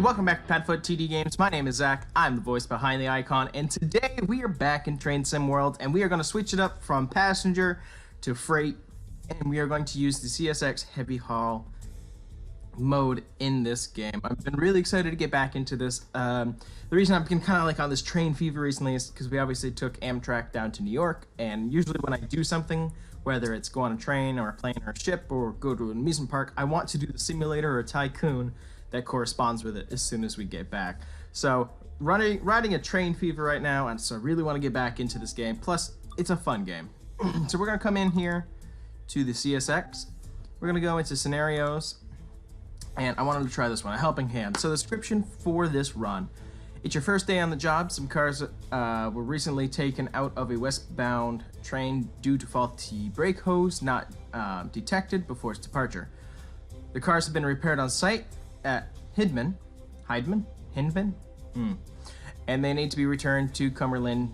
welcome back to PadfootTD Games. My name is Zach. I'm the voice behind the icon, and today we are back in Train Sim World, and we are going to switch it up from passenger to freight, and we are going to use the CSX heavy haul mode in this game. I've been really excited to get back into this. The reason I've been kind of like on this train fever recently is because we obviously took Amtrak down to New York, and usually when I do something, whether it's go on a train or a plane or a ship or go to an amusement park, I want to do the simulator or a tycoon that corresponds with it as soon as we get back. So riding a train fever right now, and so I really want to get back into this game. Plus, it's a fun game. So we're gonna come in here to the CSX. We're gonna go into scenarios, and I wanted to try this one, a helping hand. So the description for this run: it's your first day on the job. Some cars were recently taken out of a westbound train due to faulty brake hose not detected before its departure. The cars have been repaired on site at Hindman, and they need to be returned to Cumberland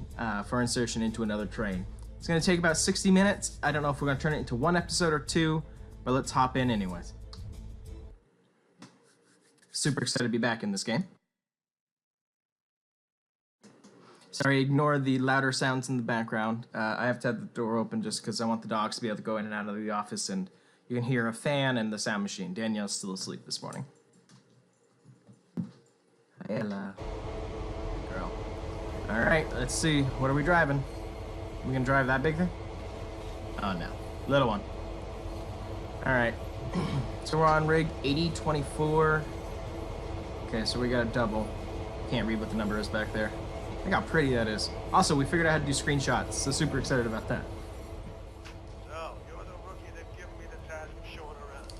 for insertion into another train. It's going to take about 60 minutes. I don't know if we're going to turn it into one episode or two, but let's hop in anyways. Super excited to be back in this game. Sorry, ignore the louder sounds in the background. I have to have the door open just because I want the dogs to be able to go in and out of the office, and you can hear a fan and the sound machine. Danielle's still asleep this morning. Hello, girl. All right, let's see. What are we driving? We gonna drive that big thing? Oh no, little one. All right. So we're on rig 8024. Okay, so we got a double. Can't read what the number is back there. Look how pretty that is. Also, we figured out how to do screenshots, so super excited about that. So, you're the rookie that gave me the task of showing around.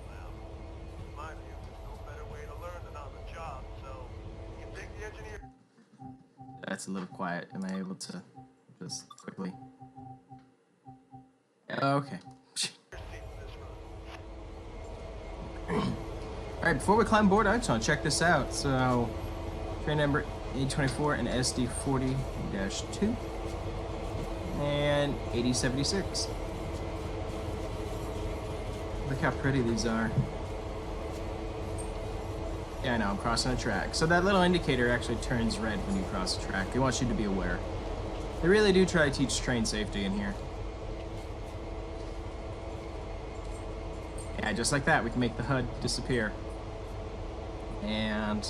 Well, in my view, there's no better way to learn than on the job, so you can take the engineer. That's a little quiet. Am I able to just quickly? Okay. Alright, before we climb board, I just want to check this out. So, train number 824 and SD40-2 and 8076. Look how pretty these are. Yeah, I know, I'm crossing a track. So that little indicator actually turns red when you cross a track. They want you to be aware. They really do try to teach train safety in here. Yeah, just like that, we can make the HUD disappear. And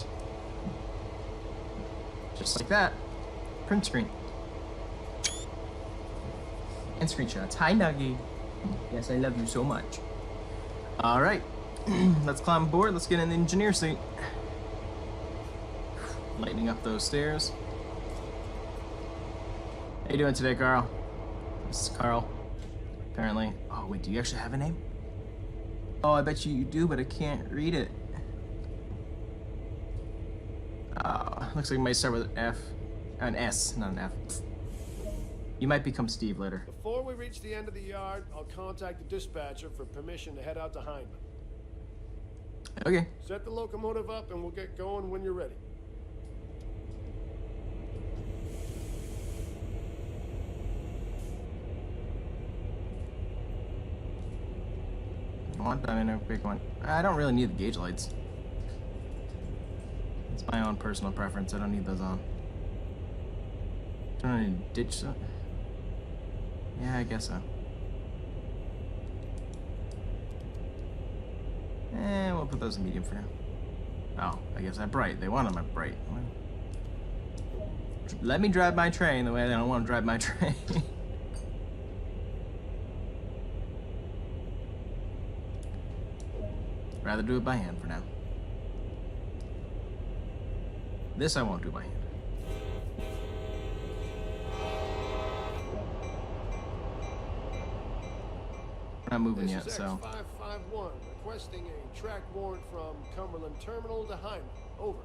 just like that, print screen. And screenshots. Hi, Nuggy. Yes, I love you so much. All right, let's climb aboard. Let's get in the engineer seat. Lightening up those stairs. How you doing today, Carl? This is Carl, apparently. Oh, wait, do you actually have a name? Oh, I bet you do, but I can't read it. Looks like it might start with an F. An S, not an F. You might become Steve later. Before we reach the end of the yard, I'll contact the dispatcher for permission to head out to Hindman. Okay. Set the locomotive up and we'll get going when you're ready. I want that in a big one. I don't really need the gauge lights. It's my own personal preference. I don't need those on. Don't I need to ditch that? Yeah, I guess so. We'll put those in medium for now. Oh, I guess I'm bright. They want them at bright. Let me drive my train the way they don't want to drive my train. Rather do it by hand for now. This I won't do by hand. We're not moving yet, so. This is X551, requesting a track warrant from Cumberland Terminal to Hindman. Over.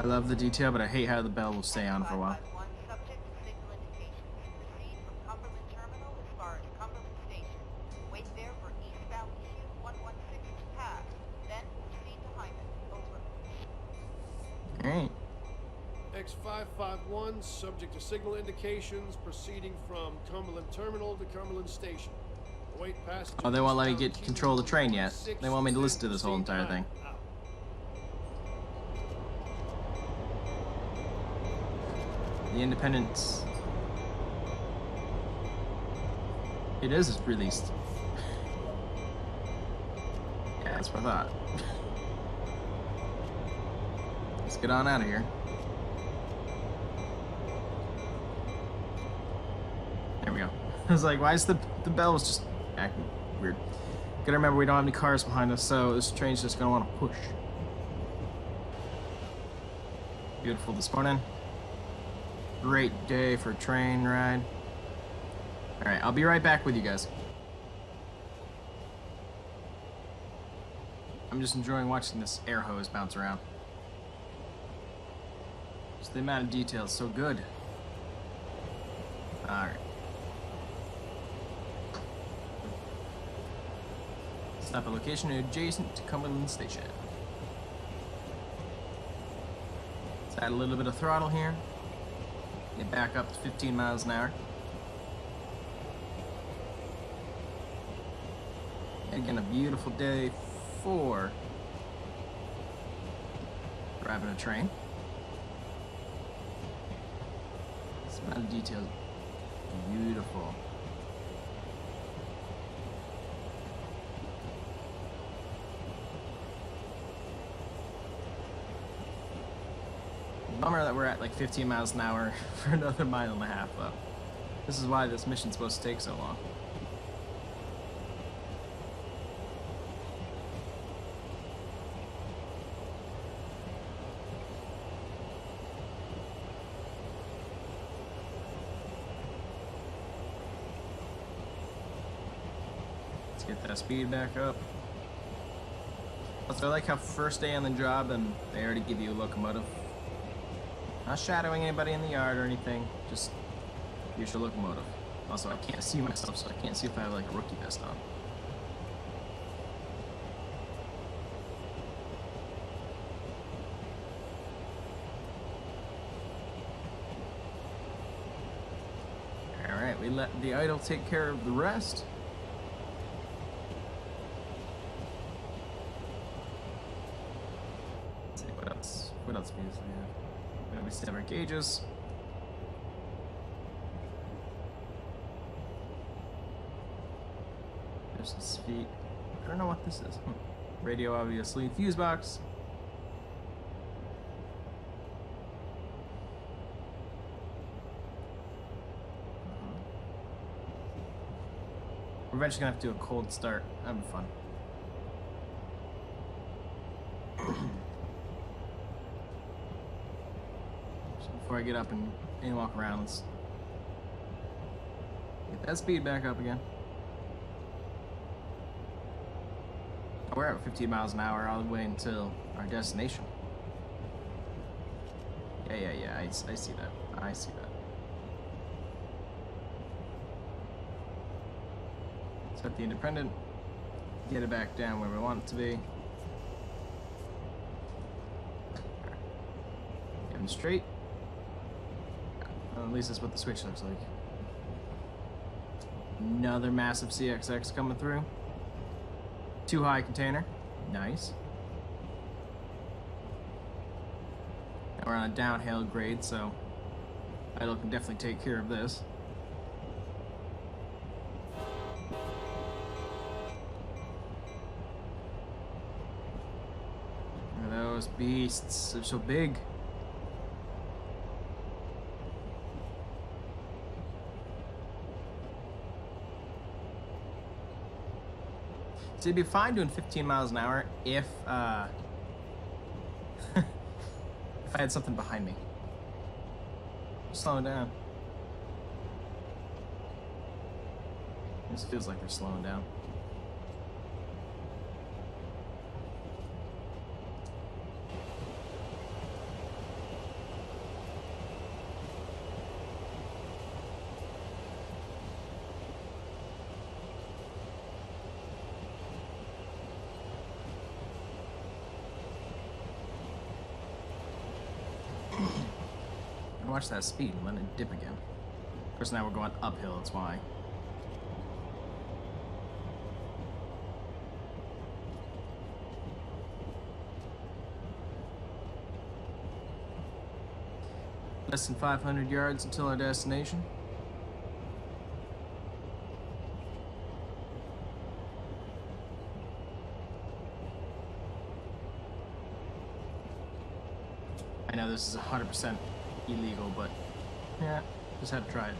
I love the detail, but I hate how the bell will stay on for a while. Subject to signal indications. Proceed from Cumberland Terminal as far as Cumberland Station. Wait there for eastbound EU116 to pass. Then proceed to Hyman. Over. Alright. X551, subject to signal indications, proceeding from Cumberland Terminal to Cumberland Station. Await passengers. Oh, they won't let me get control of the train yet. They want me to listen to this whole entire thing. The Independence. It is released. Yeah, that's what I thought. Let's get on out of here. There we go. I was like, why is the bell was just acting weird? Gotta remember we don't have any cars behind us, so this train's just gonna want to push. Beautiful this morning. Great day for a train ride. Alright, I'll be right back with you guys. I'm just enjoying watching this air hose bounce around. Just the amount of detail is so good. Alright. Stop at location adjacent to Cumberland Station. Let's add a little bit of throttle here. Get back up to 15 miles an hour. And again, a beautiful day for driving a train. This amount of detail is beautiful. Bummer that we're at like 15 miles an hour for another mile and a half, though. This is why this mission's supposed to take so long. Let's get that speed back up. Also, I like how first day on the job and they already give you a locomotive. Not shadowing anybody in the yard or anything, just use your locomotive. Also, I can't see myself, so I can't see if I have like a rookie vest on. Alright, we let the idle take care of the rest. Let's see, what else? What else music we have? We set our gauges. There's his feet. I don't know what this is. Radio, obviously. Fuse box. We're eventually gonna have to do a cold start. That'd be fun. Before I get up and walk around, let's get that speed back up again. We're at 15 miles an hour all the way until our destination. Yeah, I see that. I see that. Set the Independent, get it back down where we want it to be. Get them straight. At least that's what the switch looks like. Another massive CSX coming through. Too high container. Nice. Now we're on a downhill grade, so idle can definitely take care of this. Look at those beasts. They're so big. So it'd be fine doing 15 miles an hour if if I had something behind me. Slowing down. This feels like they're slowing down. Watch that speed and let it dip again. Of course, now we're going uphill, that's why. Less than 500 yards until our destination. I know this is 100% illegal, but yeah, just had to try it.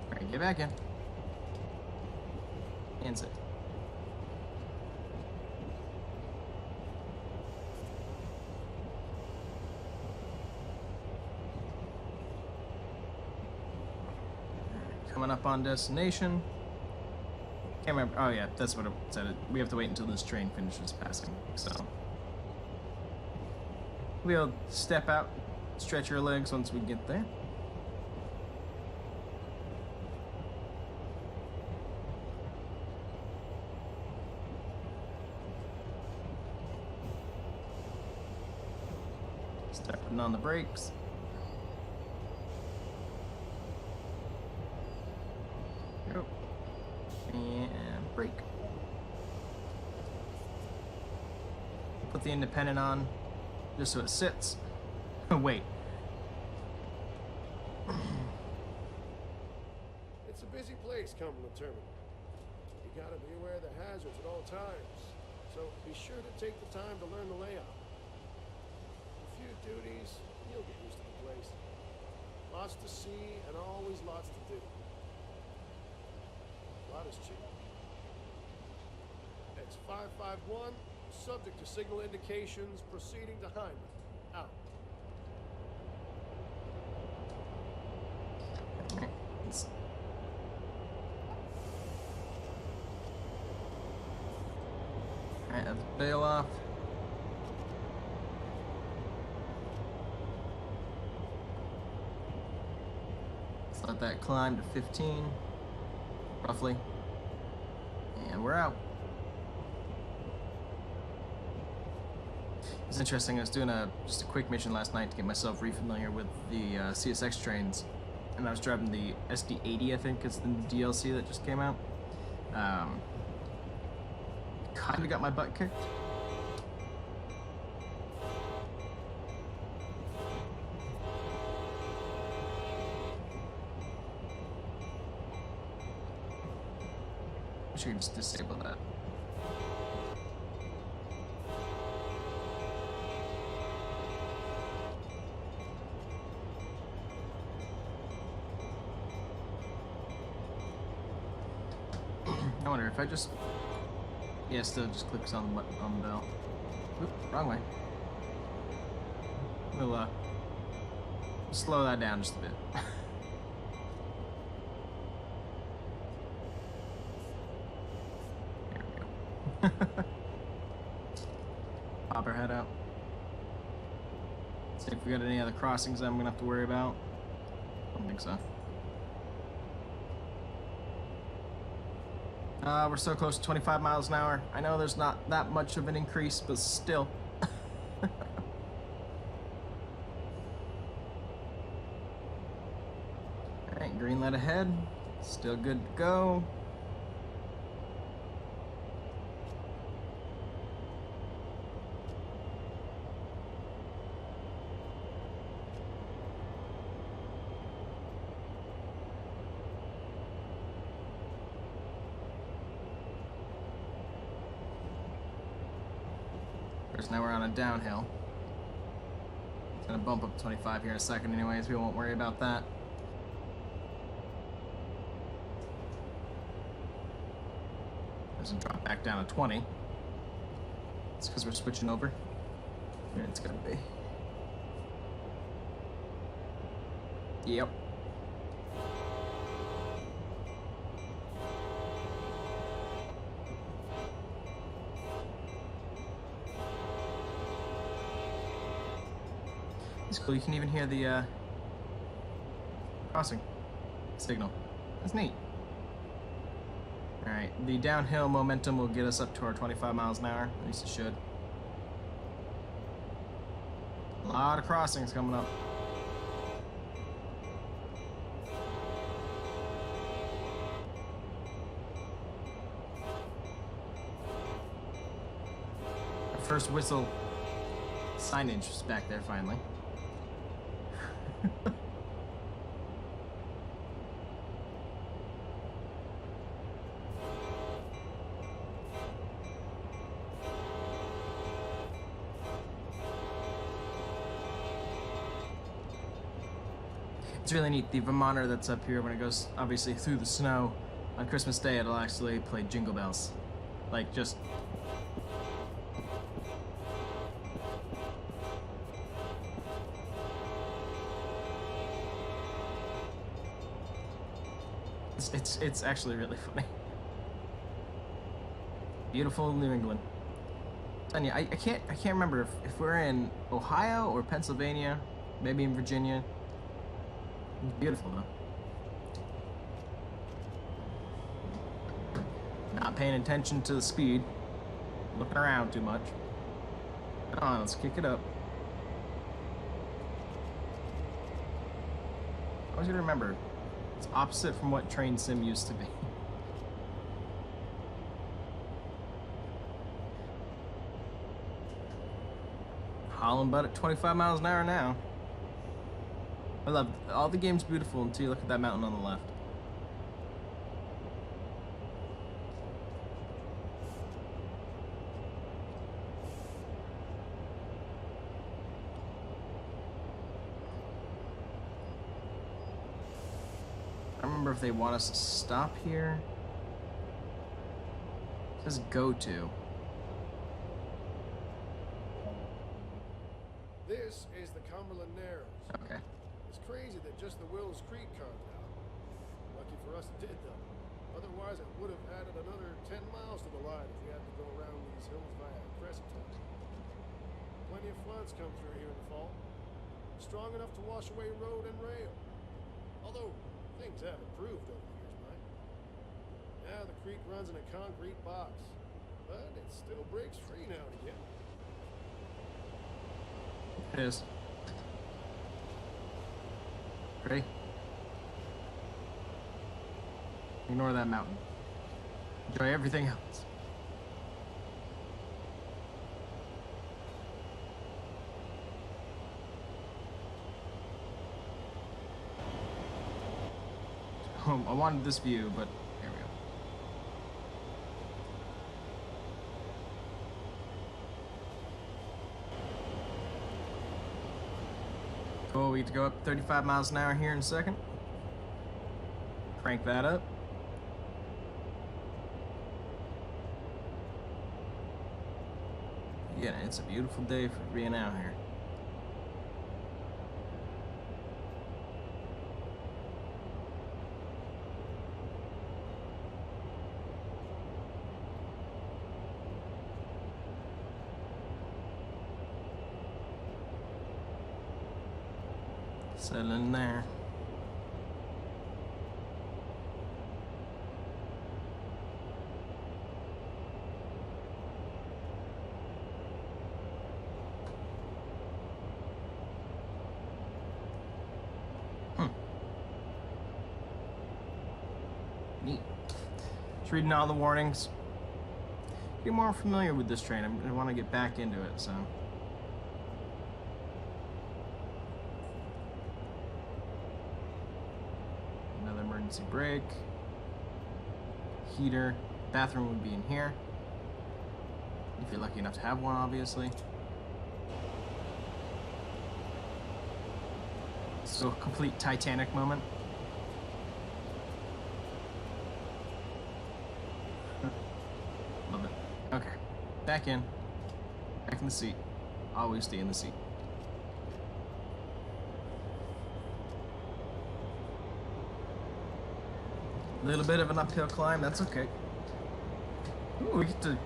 Alright, get back in. And sit. Coming up on destination. Can't remember. Oh yeah, that's what it said. We have to wait until this train finishes passing. So we'll step out, stretch our legs once we get there. Start putting on the brakes. Go. And brake. Put the independent on just so it sits. Wait. It's a busy place, Cumberland Terminal. You gotta be aware of the hazards at all times. So be sure to take the time to learn the layout. A few duties, you'll get used to the place. Lots to see and always lots to do. A lot has changed. X551, subject to signal indications, proceeding to Hyman. Out. Alright, let's bail off. Let's let that climb to 15, roughly. And we're out. It's interesting, I was doing just a quick mission last night to get myself re-familiar with the CSX trains. And I was driving the SD80, I think, is the DLC that just came out. Kinda got my butt kicked. Wish I could just disable that. I wonder if I just... Yeah, still just clicks on the button on the bell. Oop, wrong way. We'll slow that down just a bit. There we go. Pop our head out. See if we got any other crossings that I'm gonna have to worry about. I don't think so. We're so close to 25 miles an hour. I know there's not that much of an increase, but still. Alright, green light ahead. Still good to go. Now we're on a downhill. It's gonna bump up 25 here in a second anyways, we won't worry about that. Doesn't drop back down to 20. It's because we're switching over. Here it's gonna be. Yep. It's cool, you can even hear the crossing signal. That's neat. Alright, the downhill momentum will get us up to our 25 miles an hour, at least it should. A lot of crossings coming up. Our first whistle signage is back there finally. It's really neat. The Vermonter that's up here, when it goes obviously through the snow on Christmas Day, it'll actually play Jingle Bells. Like, just... It's actually really funny. Beautiful New England. Tanya, I can't remember if we're in Ohio or Pennsylvania, maybe in Virginia. It's beautiful though. Not paying attention to the speed, looking around too much. Come on, let's kick it up. I always gotta remember, it's opposite from what Train Sim used to be. Hauling butt at 25 miles an hour now. I love all the game's beautiful until you look at that mountain on the left. I don't remember if they want us to stop here. It says go to. This is the Cumberland Narrows. Okay. It's crazy that just the Wills Creek carved out. Lucky for us it did, though. Otherwise, it would have added another 10 miles to the line if we had to go around these hills via Crescent. Plenty of floods come through here in the fall. Strong enough to wash away road and rail. Although, things have improved over the years, Mike. Now the creek runs in a concrete box. But it still breaks free now and again. It is. Ready? Ignore that mountain. Enjoy everything else. I wanted this view, but here we go. Cool, we get to go up 35 miles an hour here in a second. Crank that up. Yeah, it's a beautiful day for being out here. Settle in there. Neat. Just reading all the warnings. Get more familiar with this train. I want to get back into it, so. Another emergency brake. Heater. Bathroom would be in here. If you're lucky enough to have one, obviously. So a complete Titanic moment. Love it. Okay. Back in. Back in the seat. Always stay in the seat. A little bit of an uphill climb, that's okay. Ooh, we get to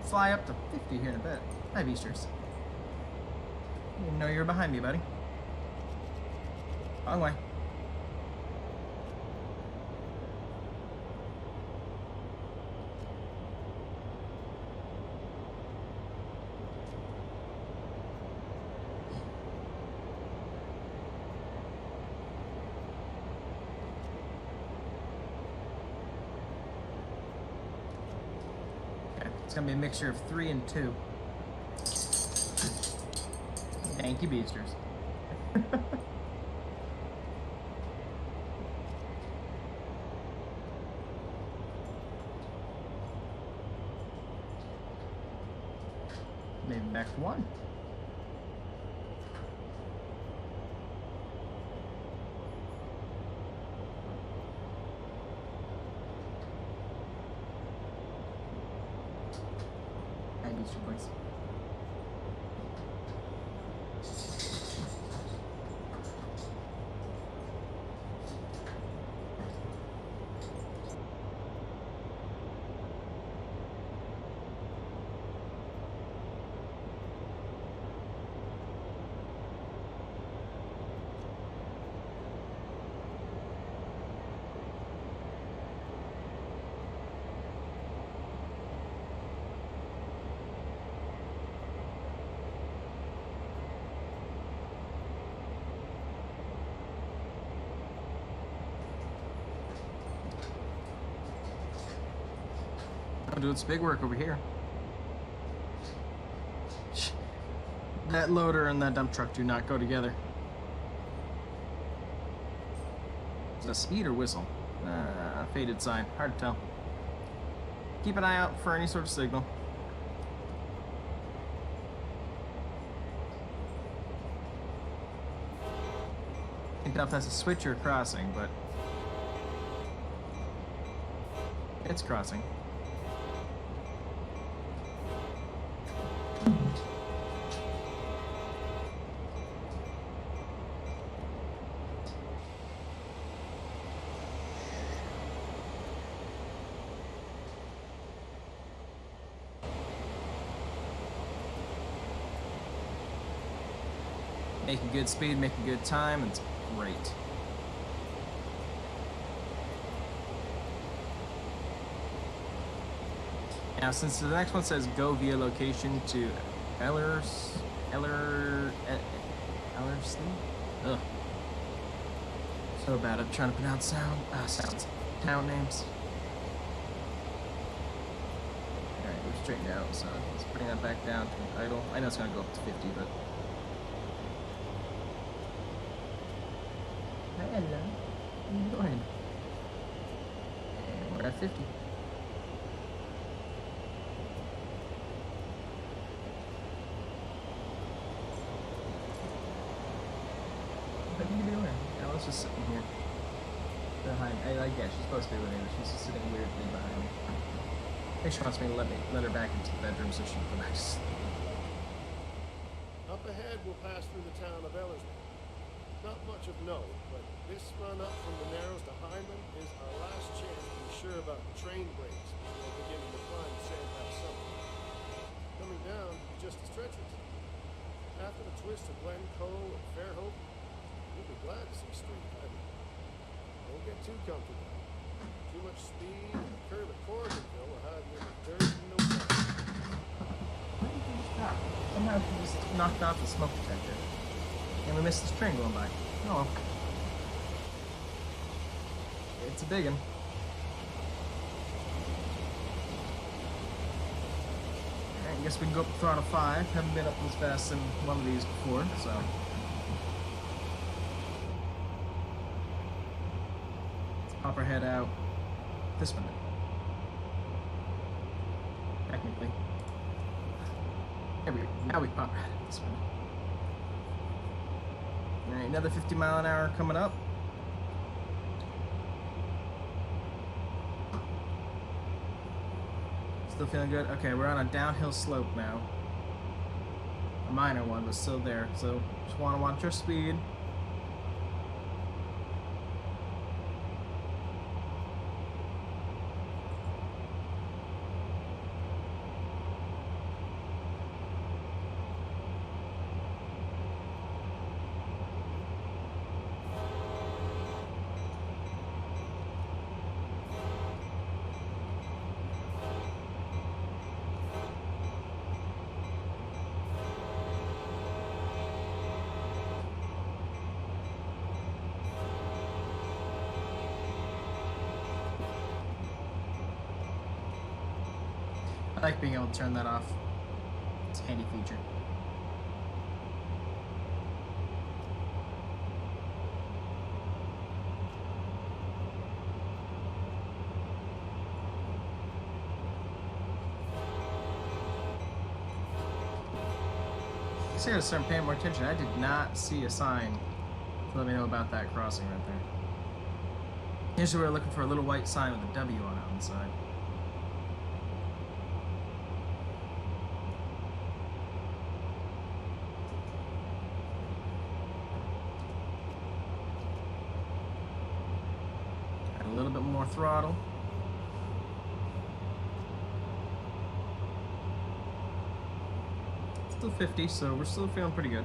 fly up to 50 here in a bit. Hi, Beasters. Didn't know you were behind me, buddy. Wrong way. Okay, it's gonna be a mixture of 3 and 2. Thank you, Beasters. Maybe back to 1. these 2 points. I'm doing some big work over here. That loader and that dump truck do not go together. Is that speed or whistle? Faded sign. Hard to tell. Keep an eye out for any sort of signal. Can't tell if that's a switch or a crossing, but it's crossing. Making good speed, making good time, it's great. Now, since the next one says go via location to Ellerslie? Ugh. So bad at trying to pronounce sounds. Town names. Alright, we're straightened out, so let's bring that back down to idle. I know it's gonna go up to 50, but hello. How you doing? And we're at 50. What are you doing? Yeah, let's just sit in here. Behind. Yeah, she's supposed to be with me, but she's just sitting weirdly behind me. I think she wants me to let her back into the bedroom so she can go back to sleep. Up ahead, we'll pass through the town of Ellerslie. Not much of note, but this run up from the Narrows to Hyman is our last chance to be sure about the train brakes before beginning to climb the Sandpass Summit. Coming down will be just as treacherous. After the twist of Glencoe and Fairhope, you'll be glad to see street highway. Don't get too comfortable. Too much speed and a curve at Corriganville will have you in the dirt in no time. Why did you stop? Somehow she just knocked out the smoke detector. And we missed this train going by. Oh well. It's a big one. Alright, I guess we can go up to throttle 5. Haven't been up this fast in one of these before, so. Let's pop our head out this one. Technically. There we go. Now we pop our head out this one. Alright, another 50 mile an hour coming up. Still feeling good? Okay, we're on a downhill slope now. A minor one, but still there. So just want to watch our speed. I like being able to turn that off. It's a handy feature. I gotta start paying more attention. I did not see a sign to let me know about that crossing right there. Usually we're looking for a little white sign with a W on it on the side. little bit more throttle. Still 50, so we're still feeling pretty good.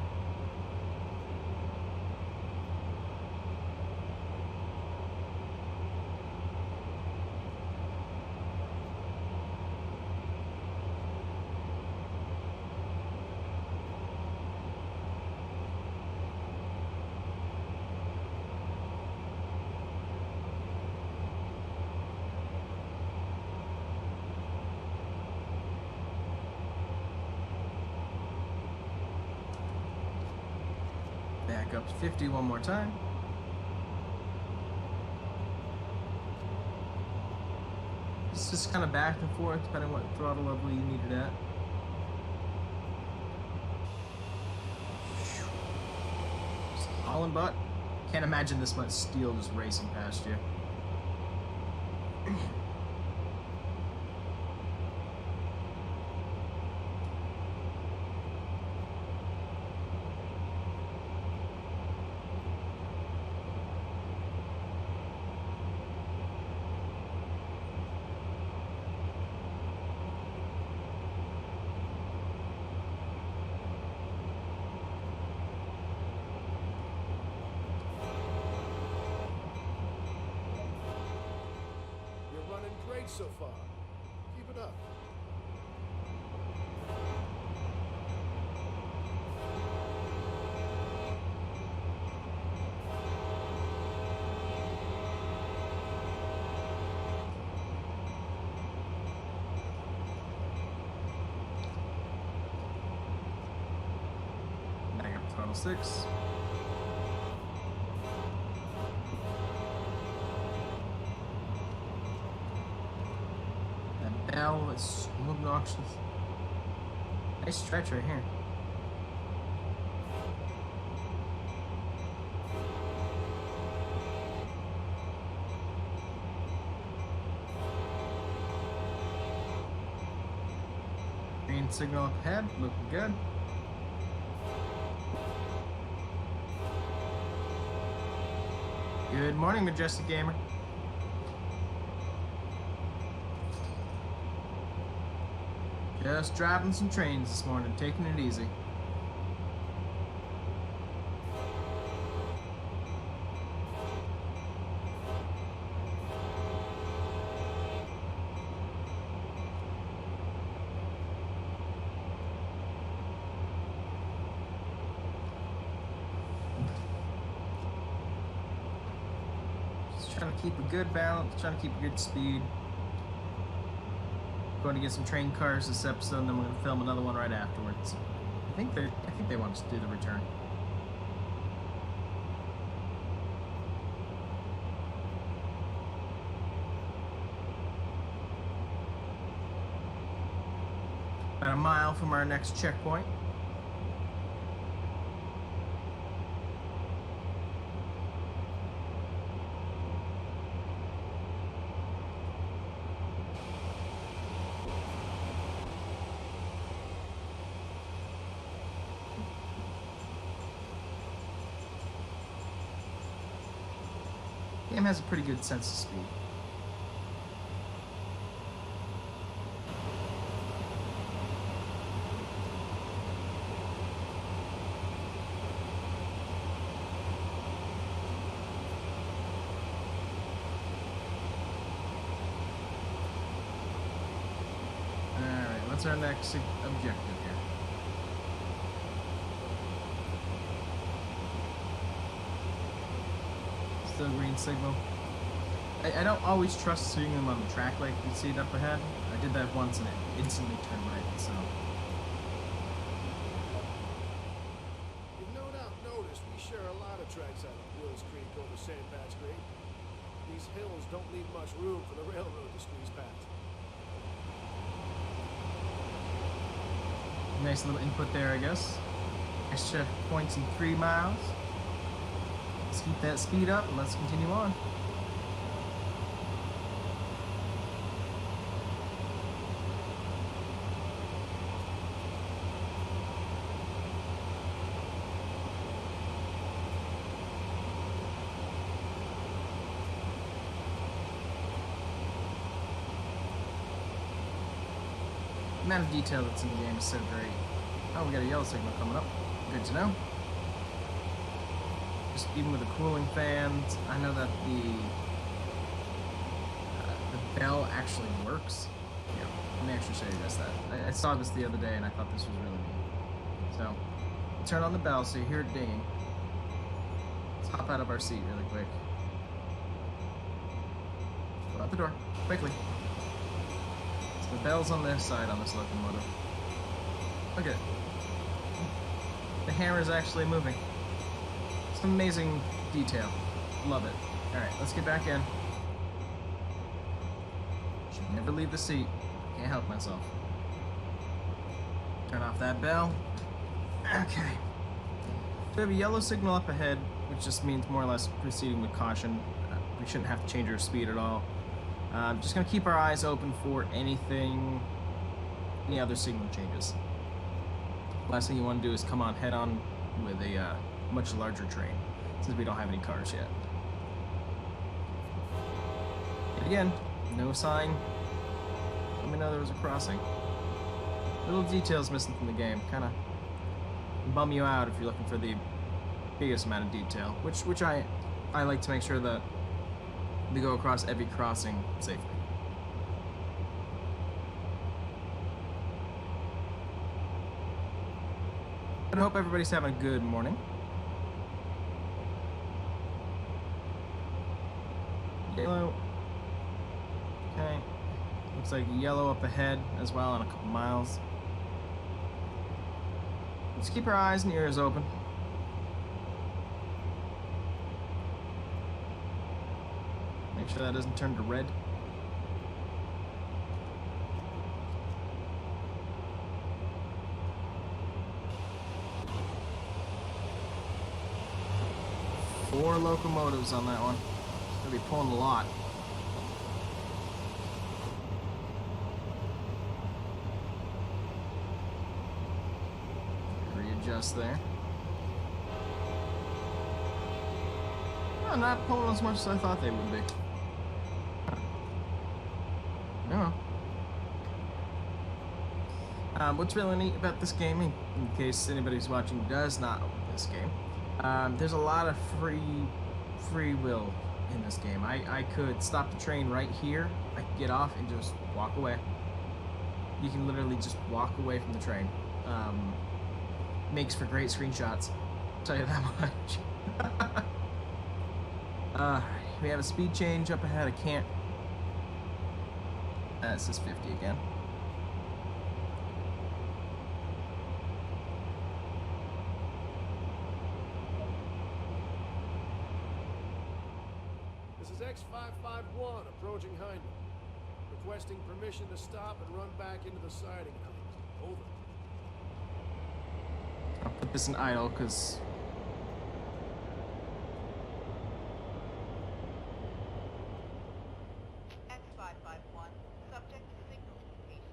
Back up to 50 one more time. It's just kind of back and forth depending on what throttle level you need it at. Just hauling butt. Can't imagine this much steel just racing past you. So far. Keep it up. Back up to throttle 6. Bell is so obnoxious. Nice stretch right here. Green signal up ahead, looking good. Good morning, Majestic Gamer. Just driving some trains this morning, taking it easy. Just trying to keep a good balance, trying to keep a good speed. Going to get some train cars this episode, and then we're going to film another one right afterwards. I think they want us to do the return. About a mile from our next checkpoint. Game has a pretty good sense of speed. Alright, what's our next objective here? Still green signal. I don't always trust seeing them on the track like you see it up ahead. I did that once and it instantly turned right, so. You've no doubt noticed we share a lot of tracks out of Wills Creek over Sandbats Grade. These hills don't leave much room for the railroad to squeeze past. Nice little input there, I guess. Next checkpoint's in 3 miles. Let's keep that speed up and let's continue on. amount of detail that's in the game is so great. Oh, we got a yellow signal coming up. Good to know. Just even with the cooling fans, I know that the bell actually works. Yeah, let me actually show you guys that. I saw this the other day and I thought this was really neat. So, turn on the bell so you hear it dinging. Let's hop out of our seat really quick. Go out the door, quickly. So the bell's on this side on this locomotive. Look at it. The hammer's actually moving. Some amazing detail. Love it. Alright, let's get back in. Should never leave the seat. Can't help myself. Turn off that bell. Okay. So we have a yellow signal up ahead, which just means more or less proceeding with caution. We shouldn't have to change our speed at all. Just gonna keep our eyes open for any other signal changes. Last thing you want to do is come on head on with a much larger train, since we don't have any cars yet. And again, no sign. Let me know there was a crossing. Little details missing from the game, kind of bum you out if you're looking for the biggest amount of detail, which I like to make sure that we go across every crossing safely. I hope everybody's having a good morning. Yellow. Okay. Looks like yellow up ahead as well in a couple miles. Let's keep our eyes and ears open. Make sure that doesn't turn to red. Four locomotives on that one. Gonna be pulling a lot. Readjust there. Oh, not pulling as much as I thought they would be. No. What's really neat about this game, in case anybody who's watching does not own this game, there's a lot of free will in this game. I could stop the train right here. I could get off and just walk away. You can literally just walk away from the train. Makes for great screenshots. I'll tell you that much. We have a speed change up ahead. I can't. It says 50 again. This is X551 approaching Hyndman. Requesting permission to stop and run back into the siding. Over. I'll put this in idle because X551, subject to signal indications.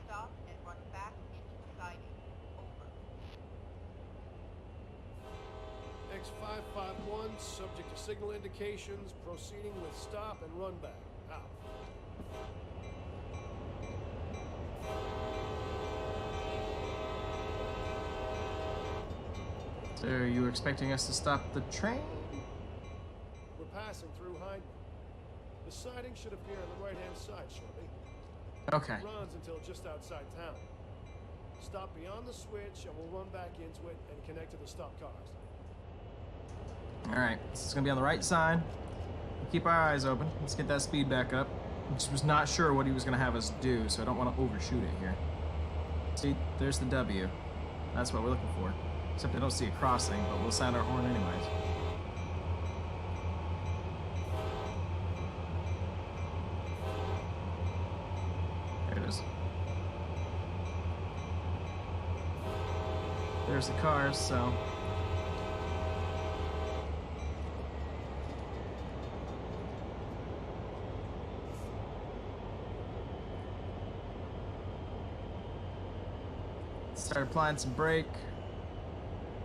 Stop and run back into the siding. Over. X551, subject to signal indications, proceeding with stop and run back. Out. So you were expecting us to stop the train? We're passing through Hyndman. The siding should appear on the right-hand side shortly. Okay. It runs until just outside town. Stop beyond the switch and we'll run back into it and connect to the stopped cars. Alright, so it's gonna be on the right side. We'll keep our eyes open. Let's get that speed back up. Just was not sure what he was gonna have us do, so I don't want to overshoot it here. See, there's the W. That's what we're looking for. Except I don't see a crossing, but we'll sound our horn anyways. There it is. There's the cars, so... Start applying some brake.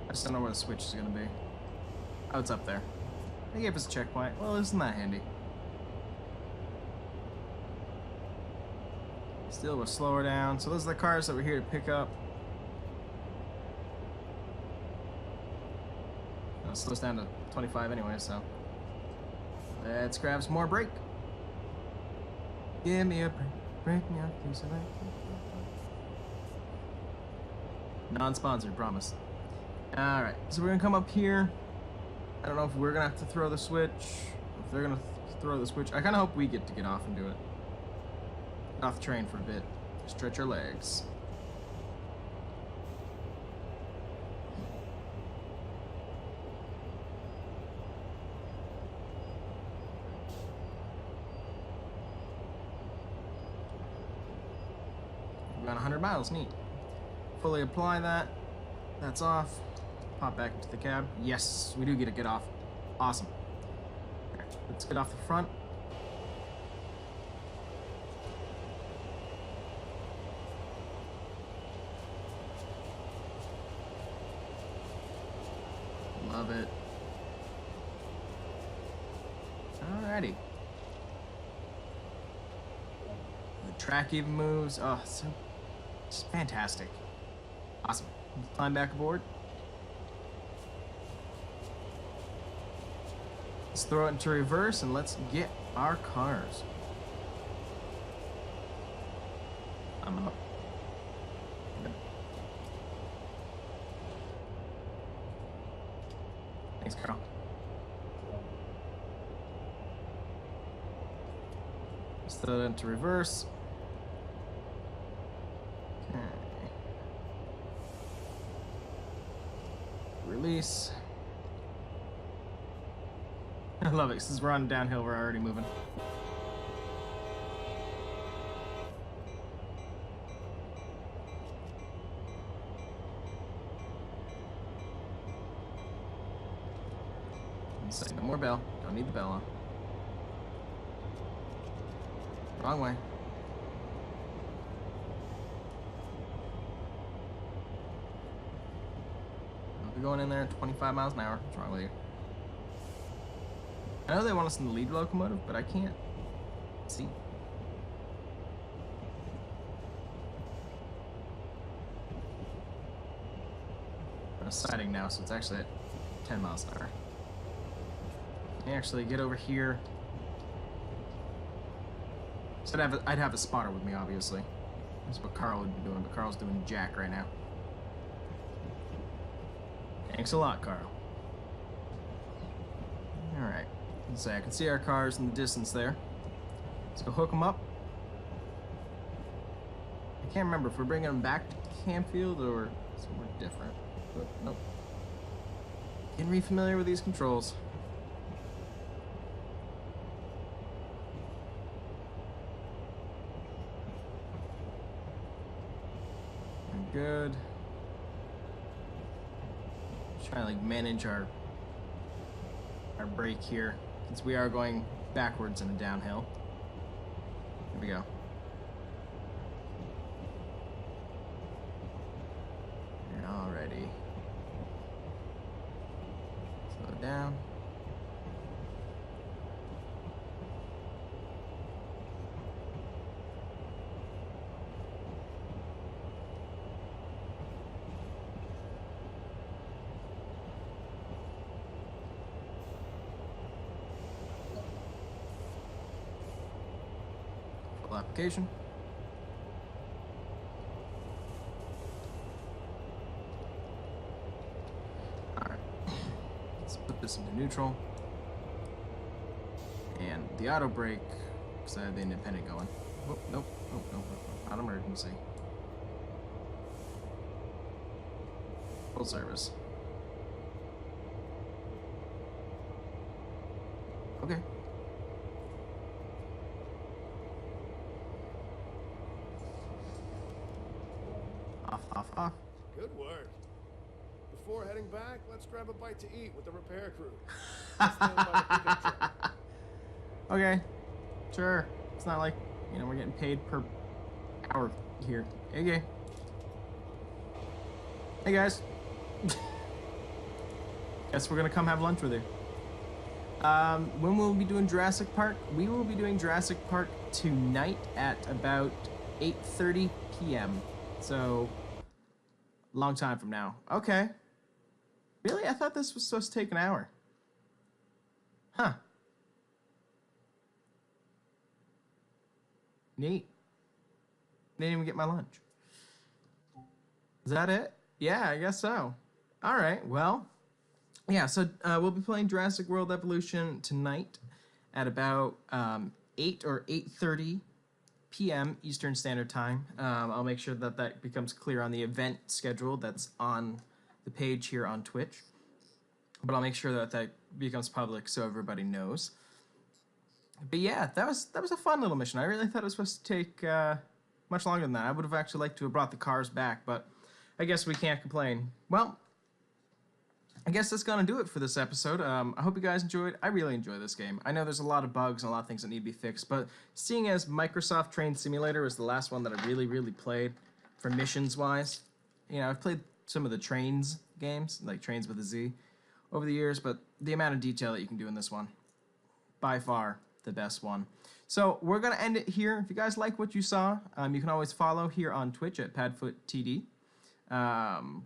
I just don't know where the switch is gonna be. Oh, it's up there. They gave us a checkpoint. Well, isn't that handy? Still, we'll slow her down. So those are the cars that we're here to pick up. It slows down to 25 anyway, so let's grab some more brake. Give me a break, break me off, please. Non-sponsored, promise. All right, so we're gonna come up here. I don't know if we're gonna have to throw the switch, if they're gonna throw the switch. I kind of hope we get to get off and do it. Get off the train for a bit. Stretch our legs. We're on 100 miles, neat. Fully apply that. That's off. Pop back into the cab. Yes, we do get to get off. Awesome. Right, let's get off the front. Love it. Alrighty. The track even moves. Oh, it's fantastic. Awesome. Let's climb back aboard. Let's throw it into reverse and let's get our cars. I'm up. Good. Thanks, Carl. Let's throw it into reverse. Okay. Release. I love it, since we're on downhill, we're already moving. Say no more bell. Don't need the bell on. Wrong way. I'll be going in there at 25 miles an hour. What's wrong with you? I know they want us in the lead locomotive, but I can't see. I'm siding now, so it's actually at 10 miles an hour. Actually, get over here. So I'd have a spotter with me, obviously. That's what Carl would be doing, but Carl's doing jack right now. Thanks a lot, Carl. Alright. Let's say I can see our cars in the distance there. Let's go hook them up. I can't remember if we're bringing them back to Campfield or somewhere different. But nope. Getting re-familiar with these controls. Good. Trying to like manage our brake here, since we are going backwards in a downhill. Here we go. Alrighty. Slow down. Application. Alright. Let's put this into neutral. And the auto brake, because I have the independent going. Oh, nope, nope, nope, nope. Not emergency. Full service. Okay. Off. Good work. Before heading back, let's grab a bite to eat with the repair crew. Stand by the pickup truck. Okay, sure. It's not like, you know, we're getting paid per hour here. Okay. Hey guys. Guess we're gonna come have lunch with you. When we'll be doing Jurassic Park? We will be doing Jurassic Park tonight at about 8:30 p.m. So, long time from now. Okay. Really? I thought this was supposed to take an hour. Huh. Neat. Didn't even get my lunch. Is that it? Yeah, I guess so. All right, well, yeah, so we'll be playing Jurassic World Evolution tonight at about 8 or 8:30 p.m. Eastern Standard Time. I'll make sure that that becomes clear on the event schedule that's on the page here on Twitch. But I'll make sure that that becomes public so everybody knows. But yeah, that was a fun little mission. I really thought it was supposed to take much longer than that. I would have actually liked to have brought the cars back, but I guess we can't complain. Well, I guess that's gonna do it for this episode. I hope you guys enjoyed. I really enjoy this game. I know there's a lot of bugs and a lot of things that need to be fixed, but seeing as Microsoft Train Simulator was the last one that I really played for missions-wise, you know, I've played some of the Trains games, like Trains with a Z, over the years, but the amount of detail that you can do in this one, by far the best one. So we're going to end it here. If you guys like what you saw, you can always follow here on Twitch at PadfootTD.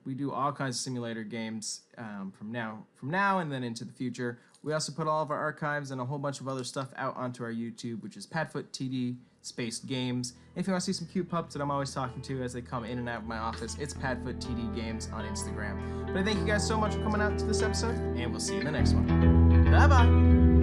We do all kinds of simulator games from now and then into the future. We also put all of our archives and a whole bunch of other stuff out onto our YouTube, which is PadfootTD Spaced Games. If you want to see some cute pups that I'm always talking to as they come in and out of my office, it's PadfootTD Games on Instagram. But I thank you guys so much for coming out to this episode, and we'll see you in the next one. Bye-bye!